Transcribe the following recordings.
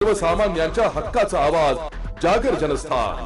सर्वसामान्यांच्या हक्काचा आवाज जागर जनस्थान।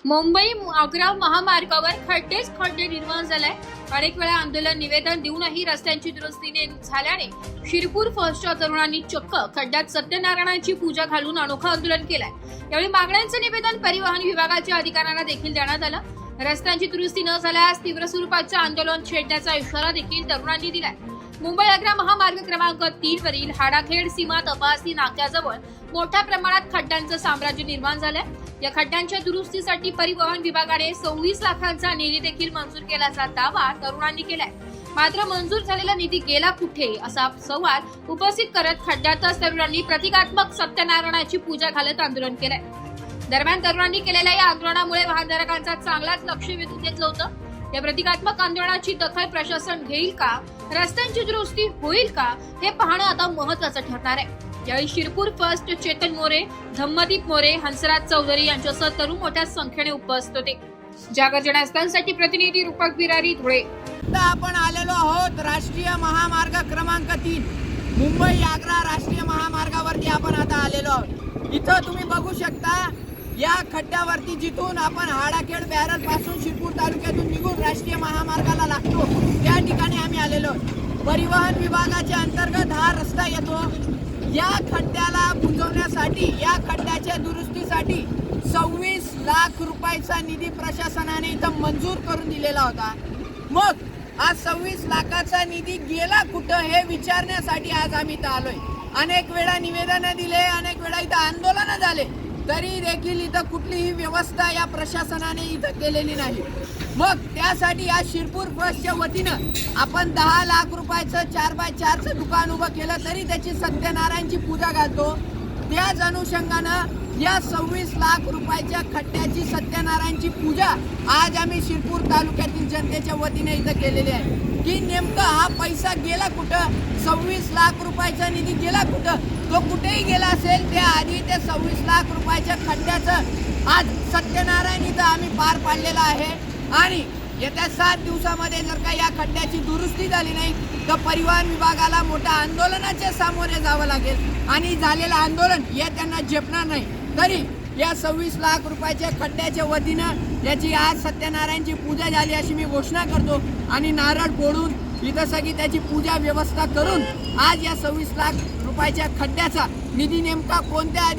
मुंबई आग्रा महामार्गावर खड्डेच खड्डे निर्माण झालाय। अनेक वेळा आंदोलन निवेदन देऊनही रस्त्यांची दुरुस्ती झाल्याने शिरपूर फर्स्टच्या तरुणांनी चक्क खड्ड्यात सत्यनारायणाची पूजा घालून अनोखं आंदोलन केलंय। यावेळी मागण्यांचं निवेदन परिवहन विभागाच्या अधिकाऱ्यांना देखील देण्यात आलं। रस्त्यांची दुरुस्ती न झाल्यास तीव्र स्वरूपाचं आंदोलन छेडण्याचा इशारा देखील तरुणांनी दिलाय। मुंबई आग्रा महामार्ग क्रमांक 3 वरील हाडाखेड सीमा तपासणी नाक्याजवळ मोठ्या प्रमाणात खड्ड्यांचं साम्राज्य निर्माण झालंय। या खड्ड्यांच्या दुरुस्तीसाठी परिवहन विभागाने 26 लाखांचा निधी देखील मंजूर केल्याचा दावा तरुणांनी केलाय। मात्र मंजूर झालेला निधी गेला कुठे असा सवाल उपस्थित करत खड्ड्यातच तरुणांनी प्रतिकात्मक सत्यनारायणाची पूजा घालत आंदोलन केलंय। दरम्यान तरुणांनी केलेल्या या आंदोलनामुळे वाहनधारकांचा चांगलाच लक्ष वेधून घेतलं होतं। या प्रतिकात्मक आंदोलनाची दखल प्रशासन घेईल का, रस्त्यांची दुरुस्ती होईल का, हे पाहणं आता महत्त्वाचं ठरणार आहे। यावेळी शिरपूर फर्स्ट चेतन मोरे, धम्मदीप मोरे, हंसराज चौधरी यांच्यासह तरुण मोठ्या संख्येने उपस्थित होते। जागर जनस्थानसाठी प्रतिनिधी रूपक बिरारी, धुळे। आपण आलेलो आहोत राष्ट्रीय महामार्ग क्रमांक 3 मुंबई आग्रा राष्ट्रीय महामार्गावरती आपण आता आलेलो आहोत। इथं तुम्ही बघू शकता या खड्ड्यावरती जिथून आपण हाडाखेड बॅरल पासून शिरपूर तालुक्यातून निघून राष्ट्रीय महामार्गाला लागतो त्या ठिकाणी आम्ही आलेलो आहोत। परिवहन विभागाच्या अंतर्गत हा रस्ता येतो। या खड्ड्याला बुजवण्यासाठी, या खड्ड्याच्या दुरुस्तीसाठी 26 लाख रुपयाचा निधी प्रशासनाने इथं मंजूर करून दिलेला होता। मग हा 26 लाखाचा निधी गेला कुठं हे विचारण्यासाठी आज आम्ही इथं आलोय। अनेक वेळा निवेदन दिले, अनेक वेळा इथं आंदोलन झाले, तरी देखील इथं कुठलीही व्यवस्था या प्रशासनाने इथं केलेली नाही। मग त्यासाठी या शिरपूर फर्स्टच्या वतीनं आपण 10 लाख रुपयाचं 4x4चं दुकान उभं केलं, तरी त्याची सत्यनारायणची पूजा घालतो। त्याच अनुषंगानं या 26 लाख रुपयाच्या खड्ड्याची सत्यनारायणची पूजा आज आम्ही शिरपूर तालुक्यातील जनतेच्या वतीने इथं केलेली आहे। की नेमका हा पैसा गेला कुठं, 26 लाख रुपयाचा निधी गेला कुठं, तो कुठेही गेला असेल त्याआधी त्या 26 लाख रुपयाच्या खड्ड्याचं आज सत्यनारायण इथं आम्ही पार पाडलेला आहे। आणि येत्या 7 दिवसामध्ये जर का या खड्ड्याची दुरुस्ती झाली नाही तर परिवहन विभागाला मोठ्या आंदोलनाच्या सामोरे जावं लागेल आणि झालेलं आंदोलन हे त्यांना झेपणार नाही। तरी या 26 लाख रुपयाच्या खड्ड्याच्या वतीनं याची आज सत्यनारायणची पूजा झाली अशी मी घोषणा करतो आणि नारळ फोडून इथं सगळी त्याची पूजा व्यवस्था करून आज या 26 लाख रुपयाच्या खड्ड्याचा निधी नेमका कोणत्या